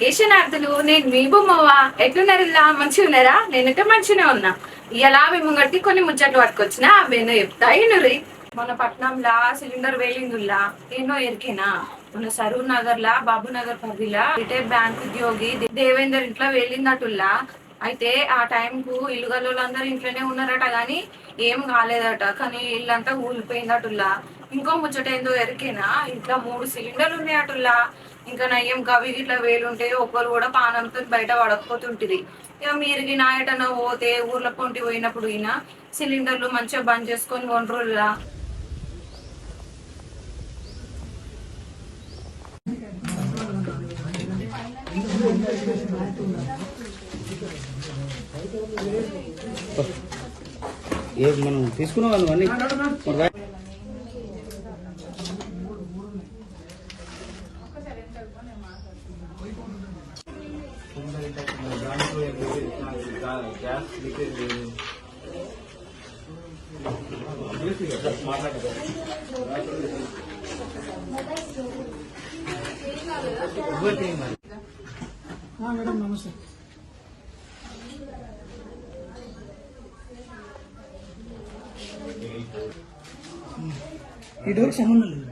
కేశనార్థులు నేను మీ బొమ్మవా ఎట్లున్నారు ఇలా మంచిగా ఉన్నారా? నేనైతే మంచిగానే ఉన్నా. ఇలా మేము గట్టి కొన్ని ముచ్చట్లు పట్టుకొచ్చినా అవేనో చెప్తా ఇనురి. మన పట్నంలా సిలిండర్ వేలిందుల్లా ఎన్నో ఎరికేనా? మన సరూర్ నగర్ లా బాబు నగర్ పదిలా రిటైర్ బ్యాంక్ ఉద్యోగి దేవేందర్ ఇంట్లో వేలిందటుల్లా. అయితే ఆ టైంకు ఇల్లుగల్లోళ్ళందరూ ఇంట్లోనే ఉన్నారట గాని ఏం కాలేదట. కానీ ఇల్లంతా ఊలిపోయిందటుల్లా. ఇంకో ముచ్చట ఏందో ఎరికేనా? ఇంట్లో 3 సిలిండర్లు ఉన్నాయటుల్లా. ఇంకా నయ్యం గవి ఇట్లా వేలుంటే ఒక్కరు కూడా పానంతో బయట పడకపోతుంటుంది. ఇక మీరు నాయటన పోతే ఊర్ల పొంటి పోయినప్పుడు ఈయన సిలిండర్లు మంచిగా బంద్ చేసుకొని వండ్రుల్లా. మనం తీసుకున్నాం అన్నీ గ్యాస్ లీకేజ్ మేడం నమస్తే. ఈ డోర్కి సంబంధం లేదు.